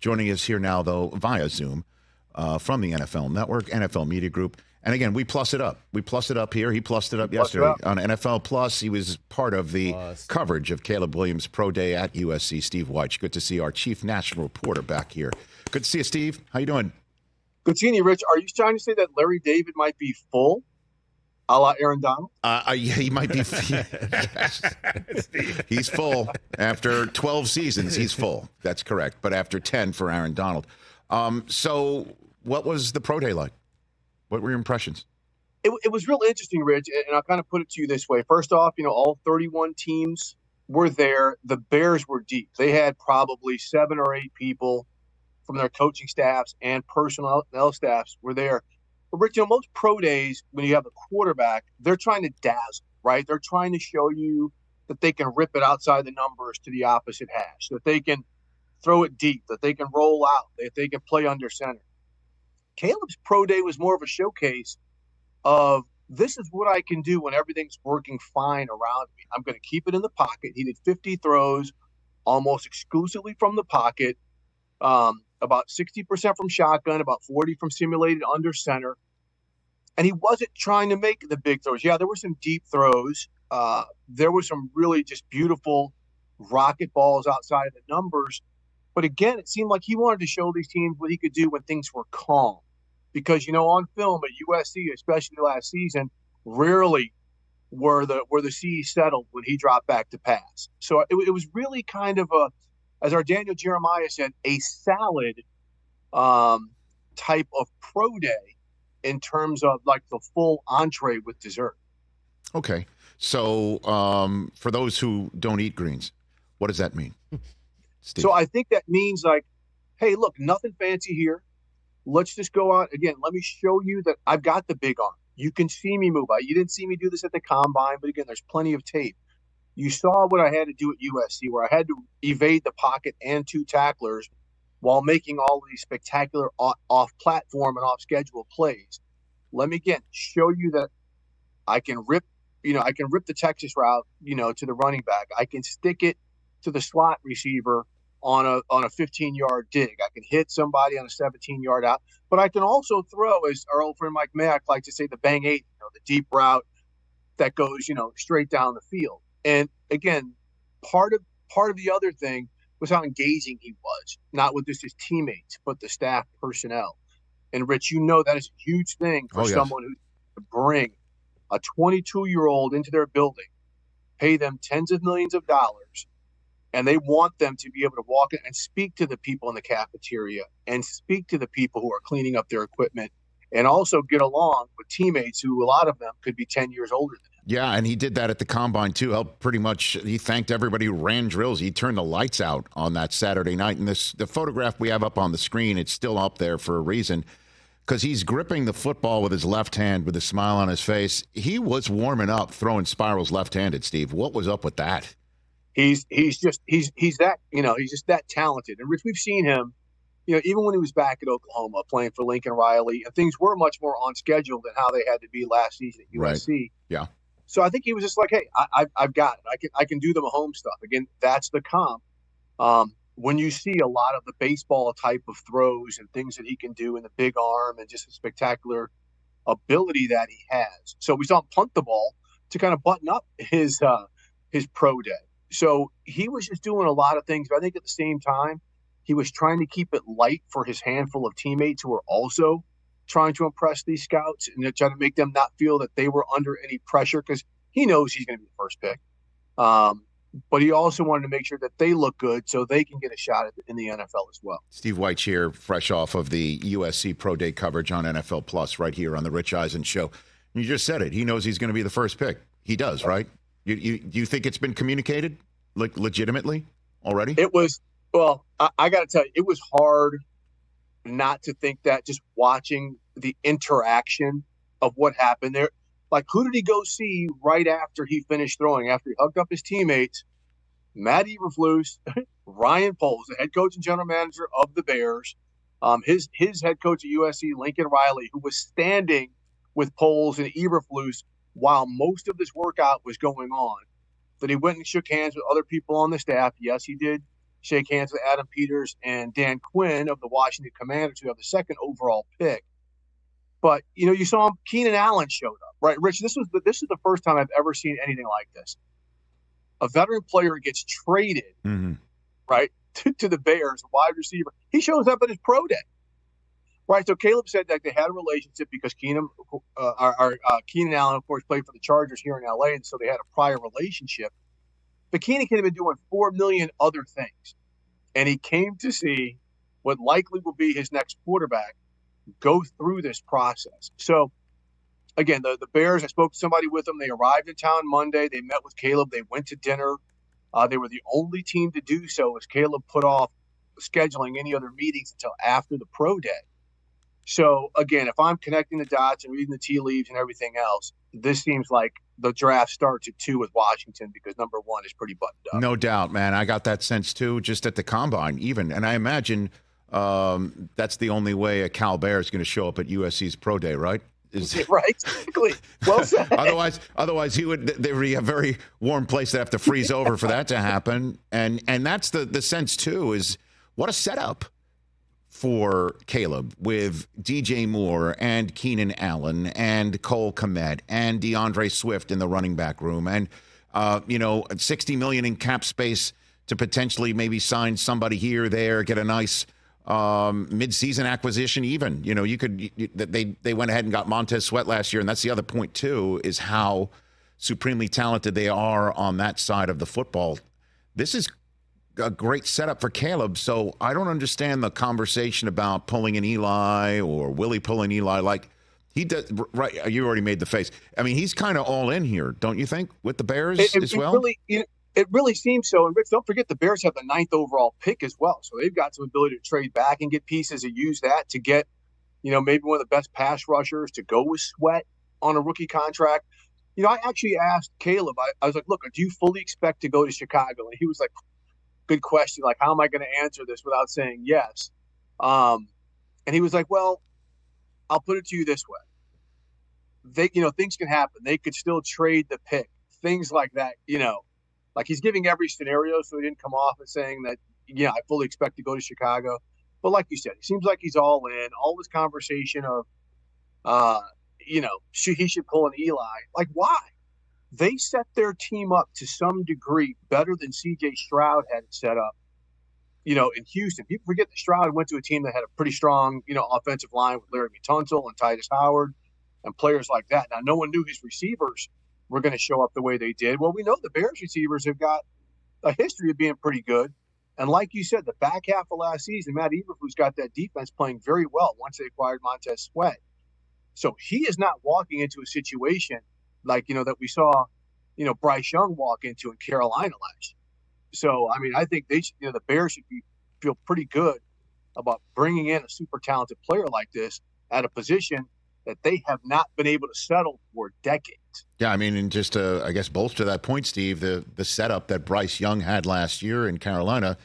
Joining us here now, though, via Zoom from the NFL Network, NFL Media Group. And again, we plus it up. We plus it up here. He plussed it up yesterday on NFL Plus. He was part of the coverage of Caleb Williams' pro day at USC. Steve Wyche. Good to see our chief national reporter back here. Good to see you, Steve. How you doing? Good seeing you, Rich. Are you trying to say that Larry David might be full, a la Aaron Donald? Yeah, he might be. Yes. He's full. After 12 seasons, he's full. That's correct. But after 10 for Aaron Donald. So what was the pro day like? What were your impressions? It was real interesting, Rich, and I'll kind of put it to you this way. First off, all 31 teams were there. The Bears were deep. They had probably 7 or 8 people from their coaching staffs and personnel staffs were there. But, Rich, most pro days, when you have a quarterback, they're trying to dazzle, right? They're trying to show you that they can rip it outside the numbers to the opposite hash, that they can throw it deep, that they can roll out, that they can play under center. Caleb's pro day was more of a showcase of this is what I can do when everything's working fine around me. I'm going to keep it in the pocket. He did 50 throws almost exclusively from the pocket, about 60% from shotgun, about 40 from simulated under center. And he wasn't trying to make the big throws. Yeah, there were some deep throws. There were some really just beautiful rocket balls outside of the numbers. But again, it seemed like he wanted to show these teams what he could do when things were calm. Because, on film at USC, especially last season, rarely were the seas settled when he dropped back to pass. So it was really kind of as our Daniel Jeremiah said, a salad type of pro day in terms of like the full entree with dessert. Okay. So for those who don't eat greens, what does that mean? Steve? So I think that means like, hey, look, nothing fancy here. Let's just go out again. Let me show you that I've got the big arm. You can see me move. You didn't see me do this at the combine, but again, there's plenty of tape. You saw what I had to do at USC, where I had to evade the pocket and 2 tacklers while making all of these spectacular off-platform and off-schedule plays. Let me again show you that I can rip the Texas route, to the running back. I can stick it to the slot receiver on a 15-yard dig. I can hit somebody on a 17-yard out, but I can also throw, as our old friend Mike Mayock likes to say, the bang 8, the deep route that goes, straight down the field. And again, part of the other thing was how engaging he was, not with just his teammates, but the staff personnel. And Rich, that is a huge thing for someone who to bring a 22-year-old into their building, pay them tens of millions of dollars, and they want them to be able to walk in and speak to the people in the cafeteria and speak to the people who are cleaning up their equipment and also get along with teammates who a lot of them could be 10 years older than him. Yeah, and he did that at the Combine, too. He thanked everybody who ran drills. He turned the lights out on that Saturday night. And the photograph we have up on the screen, it's still up there for a reason, because he's gripping the football with his left hand with a smile on his face. He was warming up, throwing spirals left-handed, Steve. What was up with that? He's just that, he's just that talented. And Rich, we've seen him, even when he was back at Oklahoma playing for Lincoln Riley, and things were much more on schedule than how they had to be last season at USC. Right. Yeah. So I think he was just like, hey, I've got it. I can do the Mahomes stuff. Again, that's the comp. When you see a lot of the baseball type of throws and things that he can do in the big arm and just a spectacular ability that he has. So we saw him punt the ball to kind of button up his pro day. So he was just doing a lot of things, but I think at the same time, he was trying to keep it light for his handful of teammates who are also trying to impress these scouts and trying to make them not feel that they were under any pressure, because he knows he's going to be the first pick. But he also wanted to make sure that they look good so they can get a shot in the NFL as well. Steve Wyche here, fresh off of the USC Pro Day coverage on NFL Plus right here on the Rich Eisen Show. You just said it. He knows he's going to be the first pick. He does, right? You think it's been communicated legitimately already? It was, well, I got to tell you, it was hard not to think that, just watching the interaction of what happened there. Like, who did he go see right after he finished throwing, after he hugged up his teammates? Matt Eberflus, Ryan Poles, the head coach and general manager of the Bears, his head coach at USC, Lincoln Riley, who was standing with Poles and Eberflus while most of this workout was going on, that he went and shook hands with other people on the staff. Yes, he did shake hands with Adam Peters and Dan Quinn of the Washington Commanders, who have the second overall pick. But, you saw him, Keenan Allen showed up, right? Rich, this is the first time I've ever seen anything like this. A veteran player gets traded, right, to the Bears, wide receiver. He shows up at his pro day. Right, so Caleb said that they had a relationship because Keenan Allen, of course, played for the Chargers here in L.A., and so they had a prior relationship. But Keenan could have been doing 4 million other things, and he came to see what likely will be his next quarterback go through this process. So, again, the Bears, I spoke to somebody with them. They arrived in town Monday. They met with Caleb. They went to dinner. They were the only team to do so as Caleb put off scheduling any other meetings until after the pro day. So, again, if I'm connecting the dots and reading the tea leaves and everything else, this seems like the draft starts at 2 with Washington because number 1 is pretty buttoned up. No doubt, man. I got that sense, too, just at the Combine even. And I imagine that's the only way a Cal Bear is going to show up at USC's Pro Day, right? Right, exactly. Well said. Otherwise, there would be a very warm place that have to freeze over for that to happen. And that's the sense, too, is what a setup for Caleb with DJ Moore and Keenan Allen and Cole Kmet and DeAndre Swift in the running back room and $60 million in cap space to potentially maybe sign somebody here, there, get a nice mid-season acquisition. Even they went ahead and got Montez Sweat last year, and that's the other point too, is how supremely talented they are on that side of the football. This is a great setup for Caleb. So I don't understand the conversation about pulling an Eli or Willie pulling Eli. Like he does, right? You already made the face. I mean, he's kind of all in here, don't you think, with the Bears as well? It really seems so. And Rich, don't forget the Bears have the 9th overall pick as well. So they've got some ability to trade back and get pieces and use that to get, maybe one of the best pass rushers to go with Sweat on a rookie contract. I actually asked Caleb, I was like, look, do you fully expect to go to Chicago? And he was like, good question. Like, how am I going to answer this without saying yes? And he was like, well, I'll put it to you this way. Things can happen. They could still trade the pick, things like that, like he's giving every scenario. So he didn't come off as saying that, I fully expect to go to Chicago. But like you said, it seems like he's all in. All this conversation of, he should pull an Eli. Like, why? They set their team up to some degree better than C.J. Stroud had it set up, in Houston. People forget that Stroud went to a team that had a pretty strong, offensive line with Laramie Tunsil and Titus Howard and players like that. Now, no one knew his receivers were going to show up the way they did. Well, we know the Bears receivers have got a history of being pretty good. And like you said, the back half of last season, Matt Eberflus got that defense playing very well once they acquired Montez Sweat. So he is not walking into a situation like, that we saw, Bryce Young walk into in Carolina last year. So, I mean, I think they should, the Bears should feel pretty good about bringing in a super talented player like this at a position that they have not been able to settle for decades. Yeah, I mean, and just to, I guess, bolster that point, Steve, the setup that Bryce Young had last year in Carolina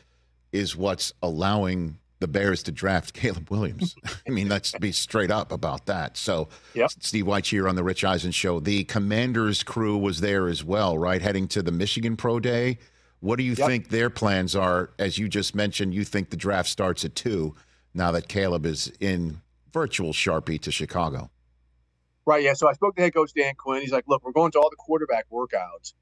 is what's allowing the Bears to draft Caleb Williams. I mean, let's be straight up about that. So, yep. Steve Wyche here on the Rich Eisen Show. The Commanders crew was there as well, right, heading to the Michigan Pro Day. What do you think their plans are? As you just mentioned, you think the draft starts at 2 now that Caleb is in virtual Sharpie to Chicago. Right, yeah. So I spoke to head coach Dan Quinn. He's like, look, we're going to all the quarterback workouts.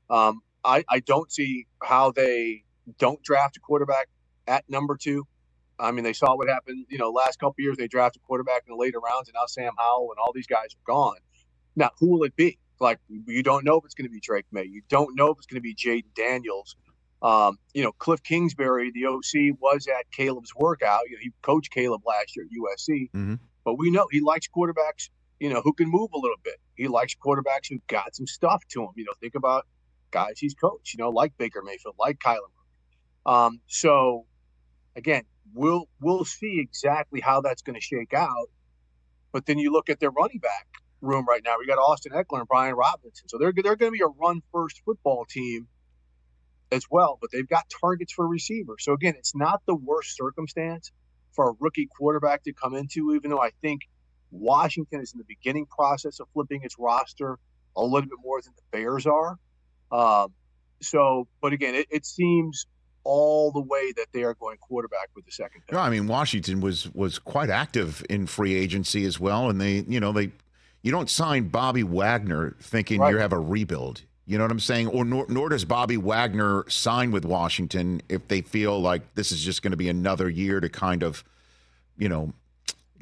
I don't see how they don't draft a quarterback at number 2. I mean, they saw what happened, last couple of years. They drafted a quarterback in the later rounds, and now Sam Howell and all these guys are gone. Now, who will it be? Like, you don't know if it's going to be Drake May. You don't know if it's going to be Jaden Daniels. Cliff Kingsbury, the OC, was at Caleb's workout. He coached Caleb last year at USC. Mm-hmm. But we know he likes quarterbacks, who can move a little bit. He likes quarterbacks who got some stuff to him. Think about guys he's coached, like Baker Mayfield, like Kyler Murray. So, again, we'll see exactly how that's going to shake out. But then you look at their running back room right now. We got Austin Eckler and Brian Robinson. So they're going to be a run-first football team as well. But they've got targets for receivers. So, again, it's not the worst circumstance for a rookie quarterback to come into, even though I think Washington is in the beginning process of flipping its roster a little bit more than the Bears are. But again, it seems all the way that they are going quarterback with the second pick. No, I mean, Washington was quite active in free agency as well, and you don't sign Bobby Wagner thinking you have a rebuild. You know what I'm saying? Or nor does Bobby Wagner sign with Washington if they feel like this is just going to be another year to kind of,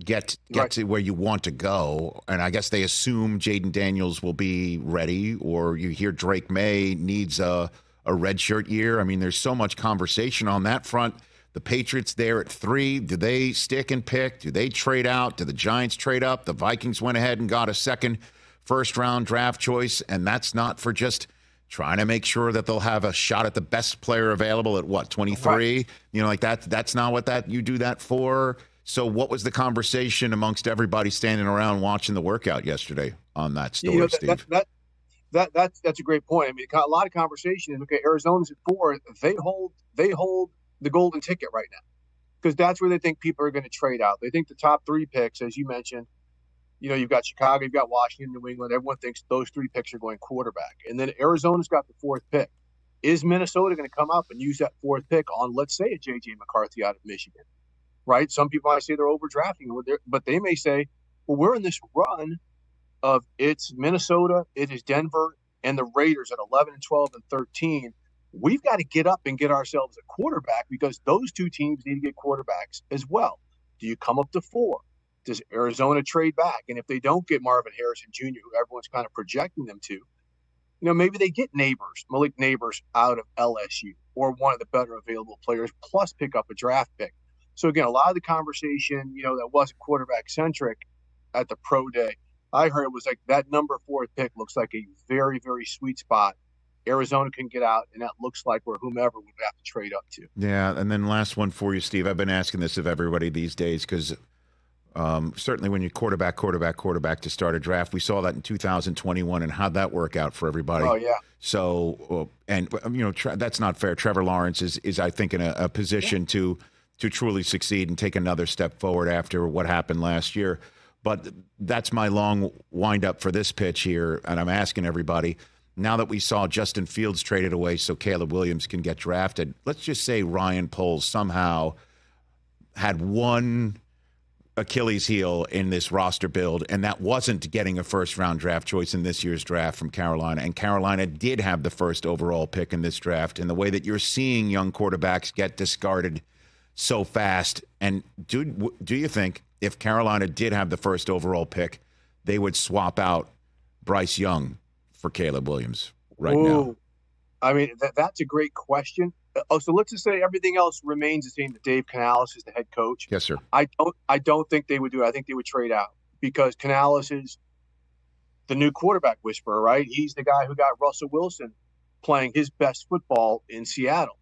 get to where you want to go. And I guess they assume Jaden Daniels will be ready, or you hear Drake May needs a redshirt year. I mean, there's so much conversation on that front. The Patriots there at 3. Do they stick and pick? Do they trade out? Do the Giants trade up? The Vikings went ahead and got a second first-round draft choice, and that's not for just trying to make sure that they'll have a shot at the best player available at 23? Right. That's not what you do that for. So what was the conversation amongst everybody standing around watching the workout yesterday on that story, Steve? That's a great point. I mean, a lot of conversation is, okay, Arizona's at 4. They hold the golden ticket right now because that's where they think people are going to trade out. They think the top 3 picks, as you mentioned, you've got Chicago, you've got Washington, New England. Everyone thinks those 3 picks are going quarterback. And then Arizona's got the 4th pick. Is Minnesota going to come up and use that 4th pick on, let's say, a J.J. McCarthy out of Michigan? Right? Some people might say they're overdrafting, but they may say, well, we're in this run of it's Minnesota, it is Denver, and the Raiders at 11 and 12 and 13. We've got to get up and get ourselves a quarterback because those 2 teams need to get quarterbacks as well. Do you come up to 4? Does Arizona trade back? And if they don't get Marvin Harrison Jr., who everyone's kind of projecting them to, maybe they get Malik Neighbors out of LSU or one of the better available players, plus pick up a draft pick. So, again, a lot of the conversation, that wasn't quarterback-centric at the pro day, I heard it was like that number 4th pick looks like a very, very sweet spot. Arizona can get out, and that looks like where whomever would have to trade up to. Yeah, and then last one for you, Steve. I've been asking this of everybody these days because certainly when you quarterback to start a draft, we saw that in 2021, and how'd that work out for everybody? Oh, yeah. So, that's not fair. Trevor Lawrence is I think, in a position to truly succeed and take another step forward after what happened last year. But that's my long wind-up for this pitch here, and I'm asking everybody, now that we saw Justin Fields traded away so Caleb Williams can get drafted, let's just say Ryan Poles somehow had one Achilles heel in this roster build, and that wasn't getting a first-round draft choice in this year's draft from Carolina, and Carolina did have the first overall pick in this draft, and the way that you're seeing young quarterbacks get discarded so fast. And do you think if Carolina did have the first overall pick, they would swap out Bryce Young for Caleb Williams now? I mean, that's a great question. So let's just say everything else remains the same. That Dave Canales is the head coach. Yes, sir. I don't think they would do it. I think they would trade out because Canales is the new quarterback whisperer, right? He's the guy who got Russell Wilson playing his best football in Seattle.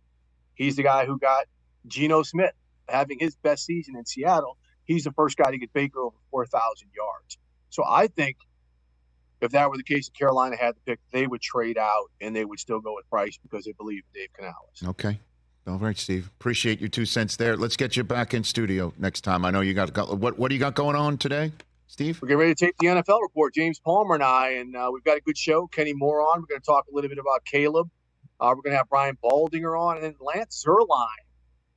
He's the guy who got Geno Smith having his best season in Seattle. He's the first guy to get Baker over 4,000 yards. So I think if that were the case, if Carolina had the pick, they would trade out and they would still go with Bryce because they believe in Dave Canales. Okay. All right, Steve. Appreciate your 2 cents there. Let's get you back in studio next time. I know you got what do you got going on today, Steve? We're getting ready to tape the NFL report, James Palmer and I, and we've got a good show. Kenny Moore on. We're going to talk a little bit about Caleb. We're going to have Brian Baldinger on, and then Lance Zierlein,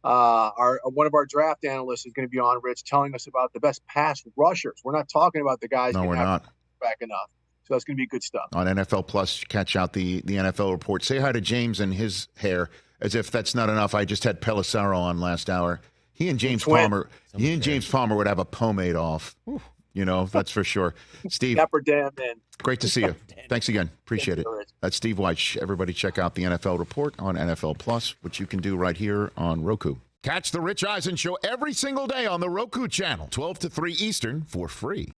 one of our draft analysts, is going to be on, Rich, telling us about the best pass rushers. We're not talking about the guys no, we're not back enough. So that's going to be good stuff. On NFL Plus, catch out the NFL report. Say hi to James and his hair. As if that's not enough, I just had Pelissero on last hour. He and James Palmer would have a pomade off. Ooh. That's for sure. Steve, Dapper Dan, man. Great to see you. Thanks again. Appreciate it. That's Steve Wyche. Everybody check out the NFL report on NFL Plus, which you can do right here on Roku. Catch the Rich Eisen Show every single day on the Roku channel, 12 to 3 Eastern, for free.